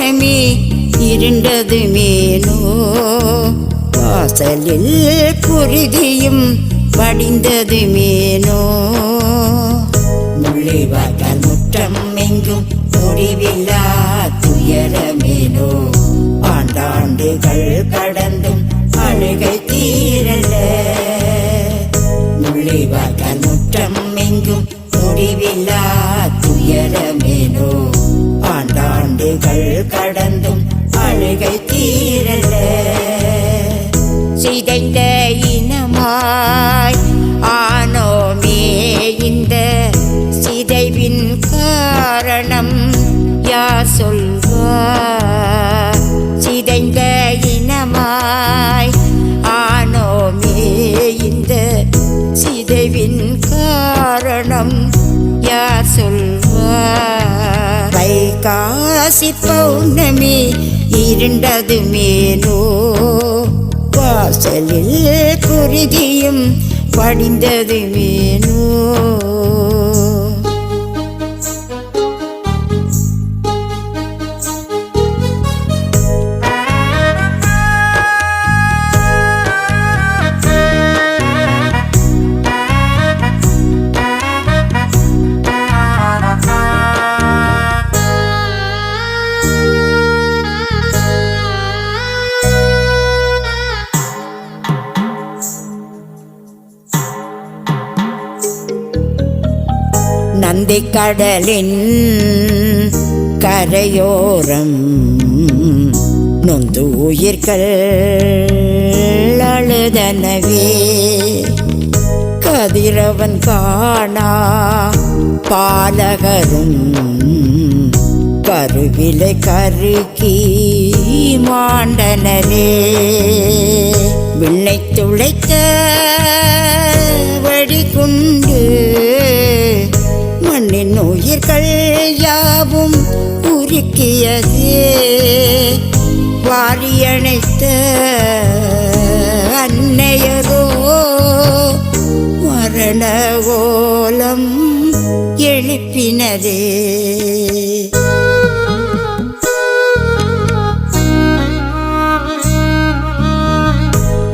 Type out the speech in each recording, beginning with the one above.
பௌர்ணமி இருண்டது மேனோ வாசலில் குருதியும் வடிந்தது மேனோ முள்ளிவாய்க்கால் முற்றம் எங்கும் முடிவில்லா துயரமேனோ ஆண்டாண்டுகள் கடந்தும் அழுகை தீரல்ல முள்ளிவாய்க்கால் முற்றம் எங்கும் முடிவில்லா துயரமேனோ ஆண்டாண்டுகள் கடந்தும் அழுகை தீரல்ல சிதைந்த இனமாய் ஆனோமே இந்த சிதைவின் காரணம் யார் சொல்வார் சிதைந்த இனமாய் ஆனோமே இந்த சிதைவின் காரணம் யார் சொல்வார் வைகாசி பௌர்ணமி இருண்டது மேனோ வாசலில் குருதியும் படிந்தது மேனோ நந்தி கடலின் கரையோரம் நொந்து உயிர்கள் அழுதனவே கதிரவன் காணா பாலகரும் கருவிலை கருகி மாண்டனரே விண்ணை துளைத்த வடிகுண்டு மண்ணின் உயிர்கள் யாவும் உருக்கியதே வாரியணைத்த அன்னையரோ மரண ஓலம் எழுப்பினதே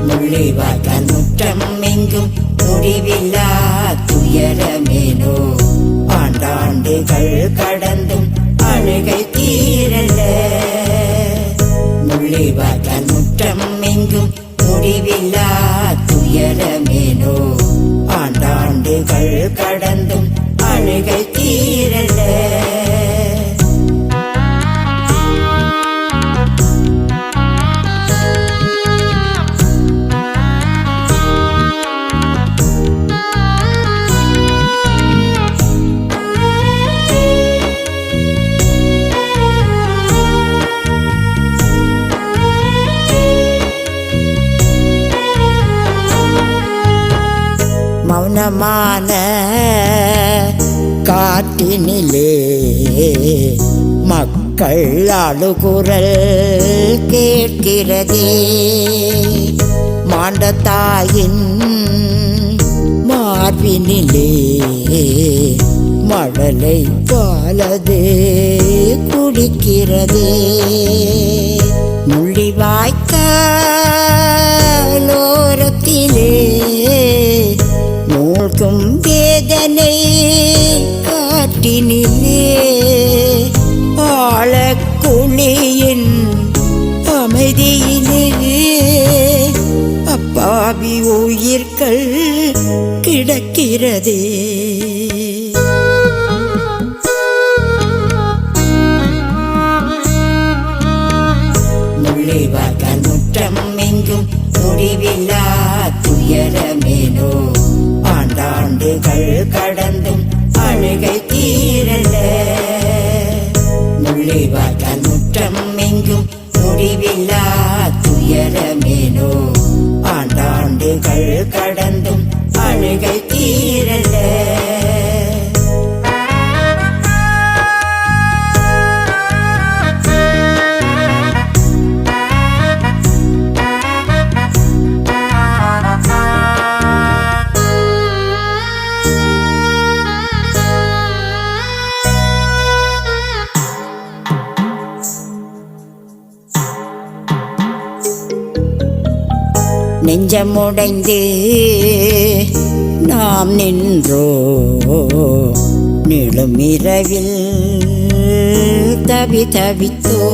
முள்ளிவாய்க்கால் முற்றம் எங்கும் முடிவில்லா துயரமேனோ ஆண்டாண்டுகள் கடந்தும் அழுகை தீரல்ல முள்ளிவாய்க்கால் முற்றம் எங்கும் முடிவில்லா துயரமேனோ ஆண்டாண்டுகள் கடந்தும் அழுகை தீரல்ல மௌனமான காட்டினிலே மக்கள் அழுகுரல் கேட்கிறதே மாண்ட தாயின் மார்பினிலே மழலை பாலது குடிக்கிறதே முள்ளிவாய்க்காலோரத்திலே மூழ்கும் வேதனை காட்டினிலே ஆழக்குழியின் அமைதியிலே அப்பாவி உயிர்கள் கிடக்கிறதே முள்ளிவாய்க்கால் முற்றம் எங்கும் முடிவில்லா துயரமேனோ ஆண்டாண்டுகள் கடந்தும் அழுகை தீரல்ல முள்ளிவாய்க்கால் முற்றம் எங்கும் முடிவில்லா துயரமேனோ ஆண்டாண்டுகள் கடந்தும் அழுகை தீரல்ல நெஞ்சமுடைந்து நாம் நின்றோ நீளும் இரவில் தவித்தோ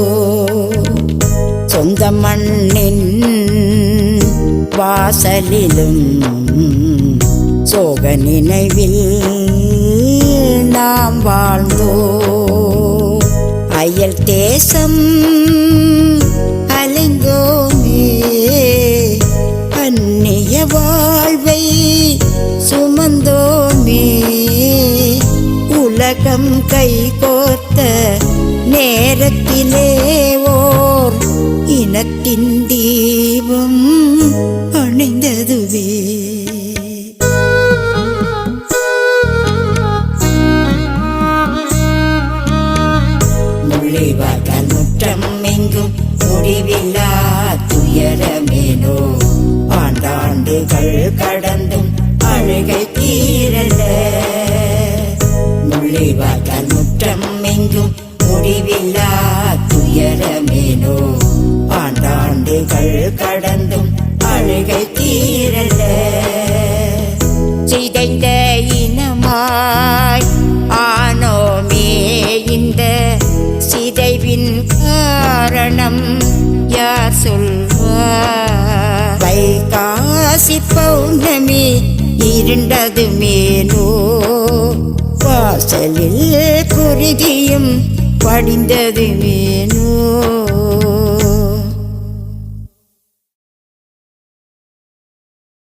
சொந்த மண்ணின் வாசலிலும் சோக நினைவில் நாம் வாழ்ந்தோ அயல் தேசம் அலைந்தோமே அந்நிய வாழ்வை சுமந்தோமே உலகம் கை கோர்த்த நேரத்திலே ஓர் இனத்தின் தீபம் அணைந்ததுவே முள்ளிவாய்க்கால் முற்றம் எங்கும் முடிவில்லா துயரமேனோ ஆண்டாண்டுகள் கடந்தும் அழுகை தீரல்ல முள்ளிவாய்க்கால் முற்றம் எங்கும் முடிவில்லா துயரமேனோ ஆண்டாண்டுகள் கடந்தும் அழுகை தீரல்ல சிதைந்த இனமாய் ஆனோமே இந்த சிதைவின் காரணம் யார் சொல்வார் வைகாசி பௌர்ணமி இருண்டதுமேனோ வாசலில் குருதியும் படிந்ததுமேனோ